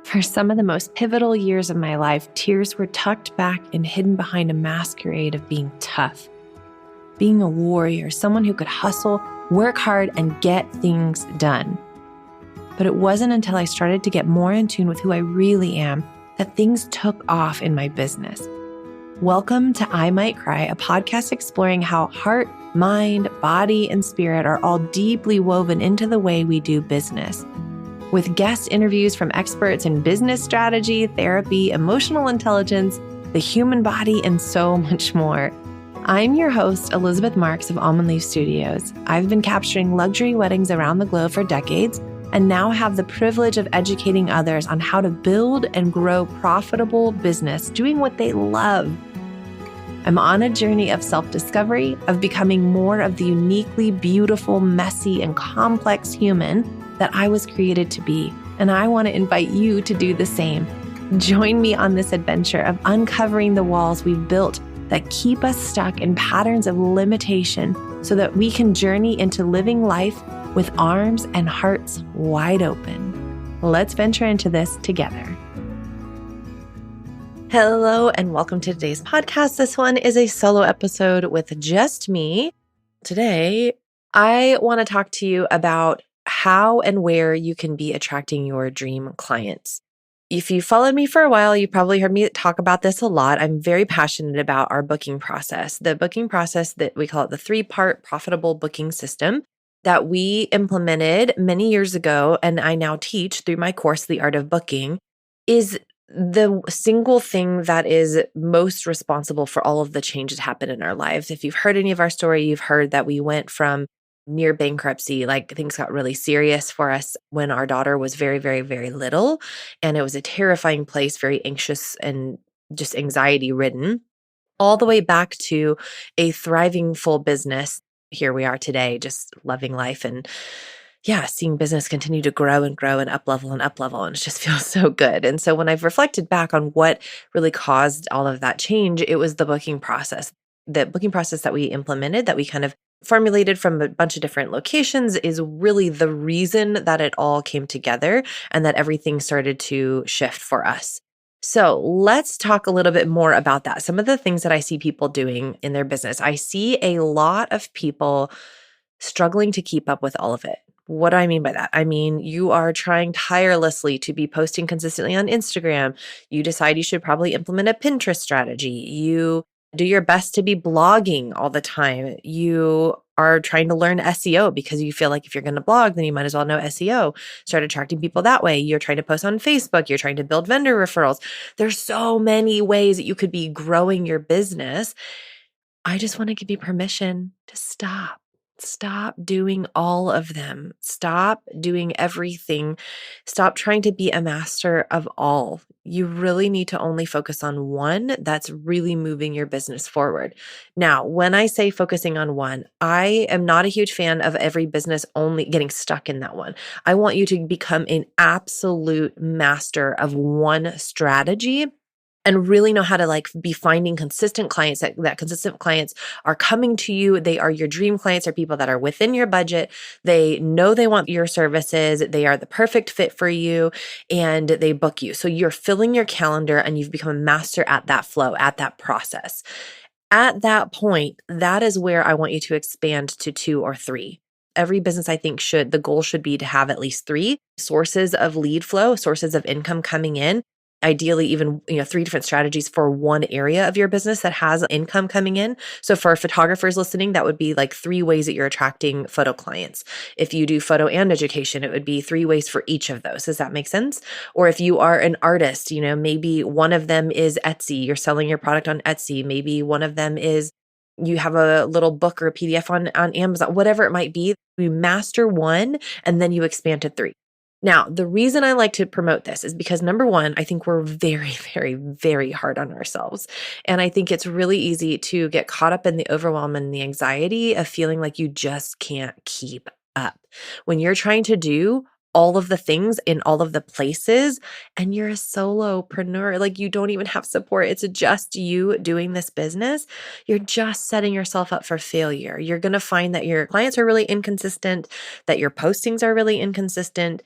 For some of the most pivotal years of my life, tears were tucked back and hidden behind a masquerade of being tough, being a warrior, someone who could hustle, work hard, and get things done. But it wasn't until I started to get more in tune with who I really am that things took off in my business. Welcome to I Might Cry, a podcast exploring how heart, mind, body, and spirit are all deeply woven into the way we do business. With guest interviews from experts in business strategy, therapy, emotional intelligence, the human body, and so much more. I'm your host, Elizabeth Marks of Almond Leaf Studios. I've been capturing luxury weddings around the globe for decades and now have the privilege of educating others on how to build and grow profitable business doing what they love. I'm on a journey of self-discovery, of becoming more of the uniquely beautiful, messy, and complex human that I was created to be, and I want to invite you to do the same. Join me on this adventure of uncovering the walls we've built that keep us stuck in patterns of limitation so that we can journey into living life with arms and hearts wide open. Let's venture into this together. Hello, and welcome to today's podcast. This one is a solo episode with just me. Today, I want to talk to you about how and where you can be attracting your dream clients. If you followed me for a while, you probably heard me talk about this a lot. I'm very passionate about our booking process. The booking process that we call it the 3-part profitable booking system that we implemented many years ago, and I now teach through my course, The Art of Booking, is the single thing that is most responsible for all of the change that happen in our lives. If you've heard any of our story, you've heard that we went from near bankruptcy, like things got really serious for us when our daughter was very, very, very little. And it was a terrifying place, very anxious and just anxiety ridden, all the way back to a thriving full business. Here we are today, just loving life and seeing business continue to grow and grow and up level. And it just feels so good. And so when I've reflected back on what really caused all of that change, it was the booking process. The booking process that we implemented, that we kind of formulated from a bunch of different locations, is really the reason that it all came together and that everything started to shift for us. So let's talk a little bit more about that. Some of the things that I see people doing in their business. I see a lot of people struggling to keep up with all of it. What do I mean by that? I mean, you are trying tirelessly to be posting consistently on Instagram. You decide you should probably implement a Pinterest strategy. You do your best to be blogging all the time. You are trying to learn SEO because you feel like if you're going to blog, then you might as well know SEO. Start attracting people that way. You're trying to post on Facebook. You're trying to build vendor referrals. There's so many ways that you could be growing your business. I just want to give you permission to stop. Stop doing all of them. Stop doing everything. Stop trying to be a master of all. You really need to only focus on one that's really moving your business forward. Now, when I say focusing on one, I am not a huge fan of every business only getting stuck in that one. I want you to become an absolute master of one strategy and really know how to be finding consistent clients, that consistent clients are coming to you. They are your dream clients, are people that are within your budget. They know they want your services. They are the perfect fit for you, and they book you. So you're filling your calendar and you've become a master at that flow, at that process. At that point, that is where I want you to expand to 2 or 3. Every business, I think, the goal should be to have at least 3 sources of lead flow, sources of income coming in. Ideally, even 3 different strategies for one area of your business that has income coming in. So for photographers listening, that would be 3 ways that you're attracting photo clients. If you do photo and education, it would be 3 ways for each of those. Does that make sense? Or if you are an artist, maybe one of them is Etsy. You're selling your product on Etsy. Maybe one of them is you have a little book or a PDF on Amazon, whatever it might be. You master one and then you expand to 3. Now, the reason I like to promote this is because, number one, I think we're very, very, very hard on ourselves. And I think it's really easy to get caught up in the overwhelm and the anxiety of feeling like you just can't keep up. When you're trying to do all of the things in all of the places and you're a solopreneur, like you don't even have support. It's just you doing this business. You're just setting yourself up for failure. You're going to find that your clients are really inconsistent, that your postings are really inconsistent.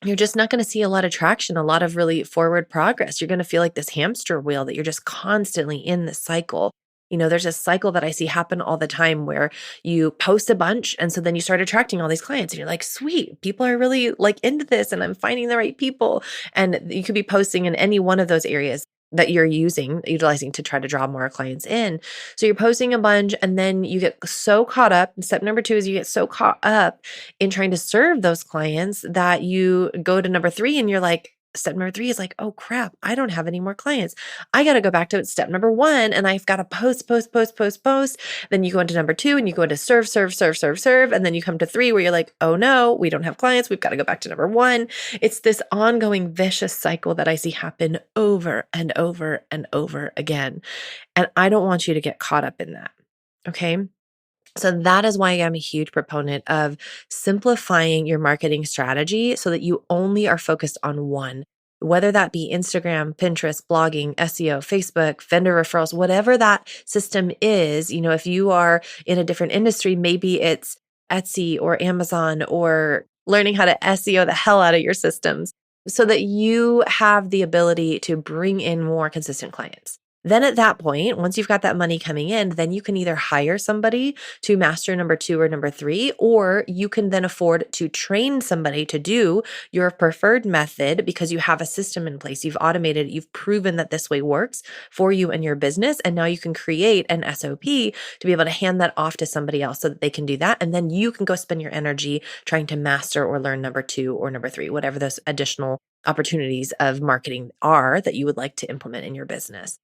you're just not going to see a lot of traction, a lot of really forward progress. You're going to feel like this hamster wheel that you're just constantly in this cycle. There's a cycle that I see happen all the time where you post a bunch and so then you start attracting all these clients and you're like, sweet, people are really like into this and I'm finding the right people. And you could be posting in any one of those areas that you're utilizing to try to draw more clients in. So you're posting a bunch and then you get so caught up. Step number 2 is you get so caught up in trying to serve those clients that you go to number 3 and you're like, step number 3 is like, oh crap, I don't have any more clients. I got to go back to step number 1 and I've got to post. Then you go into number 2 and you go into serve. And then you come to 3 where you're like, oh no, we don't have clients. We've got to go back to number 1. It's this ongoing vicious cycle that I see happen over and over and over again. And I don't want you to get caught up in that. Okay. So that is why I'm a huge proponent of simplifying your marketing strategy so that you only are focused on one, whether that be Instagram, Pinterest, blogging, SEO, Facebook, vendor referrals, whatever that system is. If you are in a different industry, maybe it's Etsy or Amazon or learning how to SEO the hell out of your systems so that you have the ability to bring in more consistent clients. Then at that point, once you've got that money coming in, then you can either hire somebody to master number 2 or number 3, or you can then afford to train somebody to do your preferred method because you have a system in place. You've automated it. You've proven that this way works for you and your business. And now you can create an SOP to be able to hand that off to somebody else so that they can do that. And then you can go spend your energy trying to master or learn number 2 or number 3, whatever those additional opportunities of marketing are that you would like to implement in your business.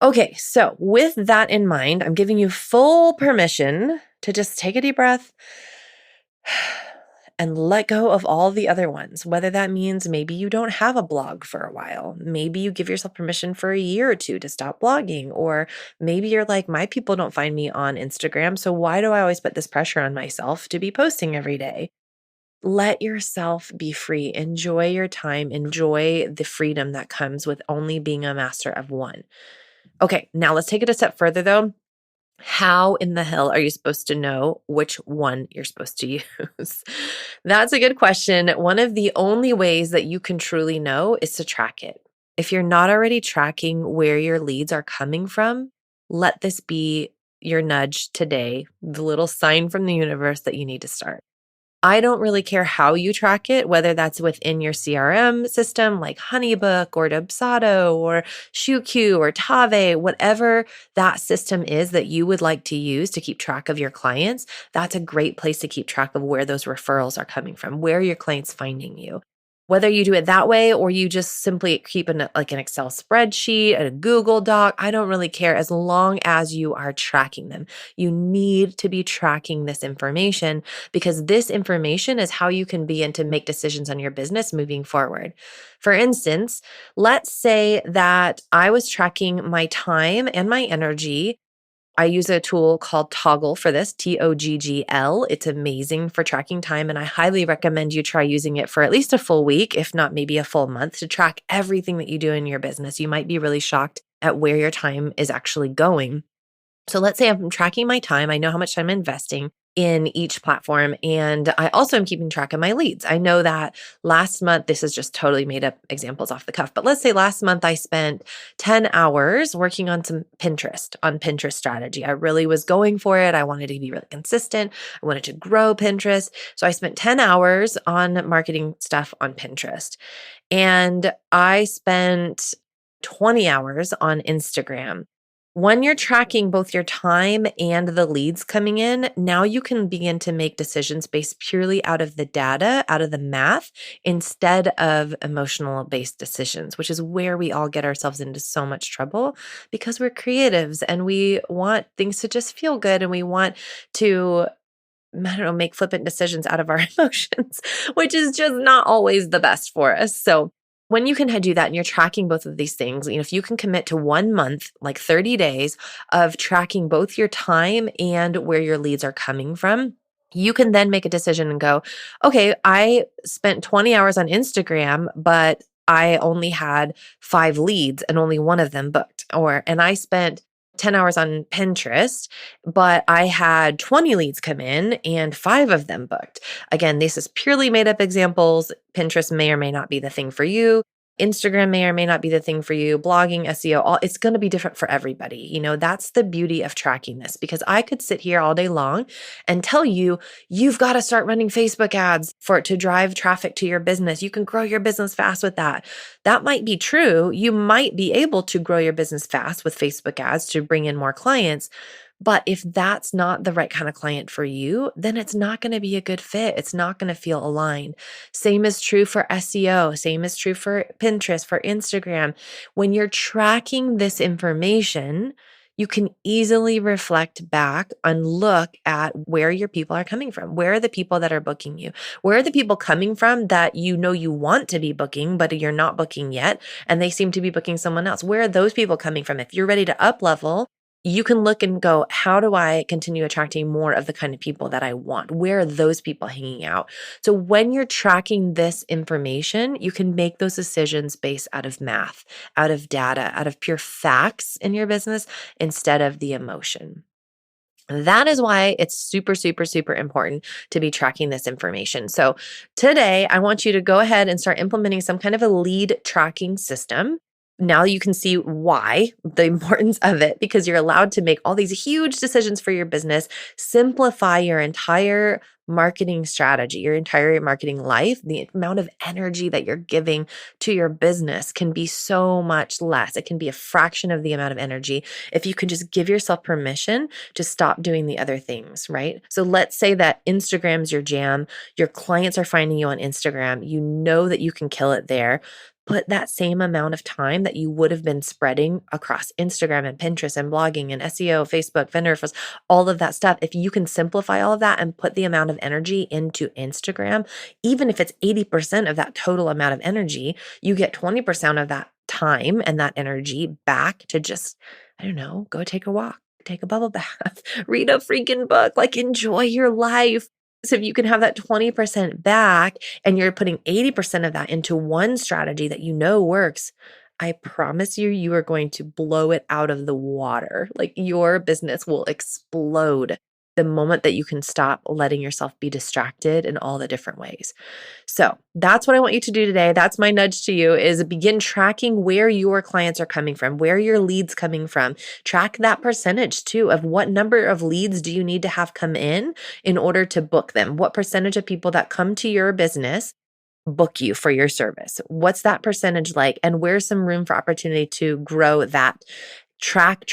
Okay, so with that in mind, I'm giving you full permission to just take a deep breath and let go of all the other ones, whether that means maybe you don't have a blog for a while. Maybe you give yourself permission for a year or 2 to stop blogging, or maybe you're like, my people don't find me on Instagram, so why do I always put this pressure on myself to be posting every day? Let yourself be free. Enjoy your time. Enjoy the freedom that comes with only being a master of one. Okay, now let's take it a step further though. How in the hell are you supposed to know which one you're supposed to use? That's a good question. One of the only ways that you can truly know is to track it. If you're not already tracking where your leads are coming from, let this be your nudge today, the little sign from the universe that you need to start. I don't really care how you track it, whether that's within your CRM system like Honeybook or Dubsado or ShoeQ or Tave, whatever that system is that you would like to use to keep track of your clients. That's a great place to keep track of where those referrals are coming from, where are your clients finding you. Whether you do it that way or you just simply keep an Excel spreadsheet, a Google Doc, I don't really care as long as you are tracking them. You need to be tracking this information because this information is how you can begin to make decisions on your business moving forward. For instance, let's say that I was tracking my time and my energy. I use a tool called Toggl for this, Toggl. It's amazing for tracking time, and I highly recommend you try using it for at least a full week, if not maybe a full month, to track everything that you do in your business. You might be really shocked at where your time is actually going. So let's say I'm tracking my time. I know how much time I'm investing in each platform. And I also am keeping track of my leads. I know that last month, this is just totally made up examples off the cuff, but let's say last month I spent 10 hours working on Pinterest strategy. I really was going for it. I wanted to be really consistent. I wanted to grow Pinterest. So I spent 10 hours on marketing stuff on Pinterest. And I spent 20 hours on Instagram. When you're tracking both your time and the leads coming in, now you can begin to make decisions based purely out of the data, out of the math, instead of emotional based decisions, which is where we all get ourselves into so much trouble because we're creatives and we want things to just feel good and we want to make flippant decisions out of our emotions, which is just not always the best for us. So when you can do that and you're tracking both of these things, if you can commit to 1 month, like 30 days of tracking both your time and where your leads are coming from, you can then make a decision and go, okay, I spent 20 hours on Instagram, but I only had 5 leads and only one of them booked. And I spent 10 hours on Pinterest, but I had 20 leads come in and 5 of them booked. Again, this is purely made up examples. Pinterest may or may not be the thing for you. Instagram may or may not be the thing for you. Blogging, SEO, it's going to be different for everybody. That's the beauty of tracking this, because I could sit here all day long and tell you, you've got to start running Facebook ads for it to drive traffic to your business. You can grow your business fast with that. That might be true. You might be able to grow your business fast with Facebook ads to bring in more clients. But if that's not the right kind of client for you, then it's not going to be a good fit. It's not going to feel aligned. Same is true for SEO. Same is true for Pinterest, for Instagram. When you're tracking this information, you can easily reflect back and look at where your people are coming from. Where are the people that are booking you? Where are the people coming from that you want to be booking, but you're not booking yet, and they seem to be booking someone else? Where are those people coming from? If you're ready to up level, you can look and go, how do I continue attracting more of the kind of people that I want? Where are those people hanging out? So when you're tracking this information, you can make those decisions based out of math, out of data, out of pure facts in your business instead of the emotion. That is why it's super, super, super important to be tracking this information. So today, I want you to go ahead and start implementing some kind of a lead tracking system. Now you can see why, the importance of it, because you're allowed to make all these huge decisions for your business, simplify your entire marketing strategy, your entire marketing life. The amount of energy that you're giving to your business can be so much less. It can be a fraction of the amount of energy if you can just give yourself permission to stop doing the other things, right? So let's say that Instagram's your jam, your clients are finding you on Instagram, you know that you can kill it there. Put that same amount of time that you would have been spreading across Instagram and Pinterest and blogging and SEO, Facebook, vendor referrals, all of that stuff. If you can simplify all of that and put the amount of energy into Instagram, even if it's 80% of that total amount of energy, you get 20% of that time and that energy back to just, go take a walk, take a bubble bath, read a freaking book, enjoy your life. So if you can have that 20% back and you're putting 80% of that into one strategy that works, I promise you are going to blow it out of the water. Your business will explode the moment that you can stop letting yourself be distracted in all the different ways. So that's what I want you to do today. That's my nudge to you, is begin tracking where your clients are coming from, where your leads coming from. Track that percentage too of what number of leads do you need to have come in order to book them? What percentage of people that come to your business book you for your service? What's that percentage like? And where's some room for opportunity to grow that? Track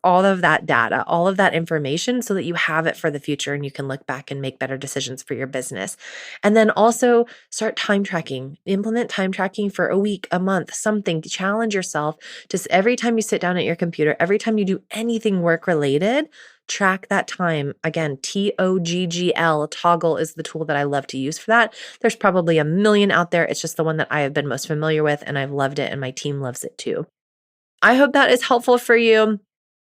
all of that data, all of that information so that you have it for the future and you can look back and make better decisions for your business. And then also start time tracking. Implement time tracking for a week, a month, something. Challenge yourself. Just every time you sit down at your computer, every time you do anything work related, track that time. Again, TOGGL, Toggle is the tool that I love to use for that. There's probably a million out there. It's just the one that I have been most familiar with, and I've loved it, and my team loves it too. I hope that is helpful for you.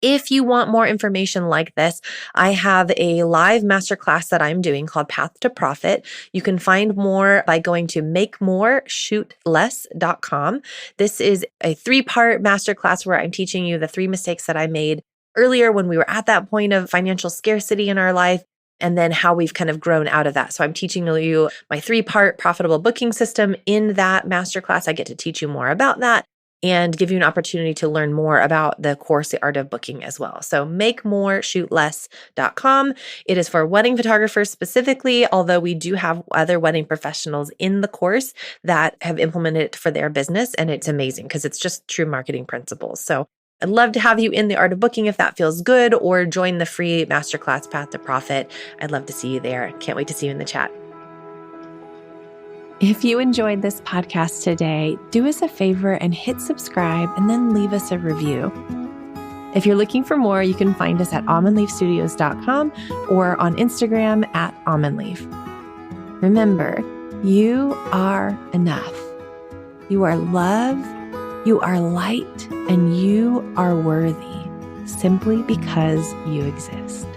If you want more information like this, I have a live masterclass that I'm doing called Path to Profit. You can find more by going to makemoreshoot.less.com. This is a 3-part masterclass where I'm teaching you the 3 mistakes that I made earlier when we were at that point of financial scarcity in our life, and then how we've kind of grown out of that. So I'm teaching you my 3-part profitable booking system in that masterclass. I get to teach you more about that and give you an opportunity to learn more about the course, The Art of Booking, as well. So makemoreshoot.less.com. It is for wedding photographers specifically, although we do have other wedding professionals in the course that have implemented it for their business, and it's amazing because it's just true marketing principles. So I'd love to have you in The Art of Booking if that feels good, or join the free masterclass Path to Profit. I'd love to see you there. Can't wait to see you in the chat. If you enjoyed this podcast today, do us a favor and hit subscribe and then leave us a review. If you're looking for more, you can find us at almondleafstudios.com or on Instagram at almondleaf. Remember, you are enough. You are love, you are light, and you are worthy simply because you exist.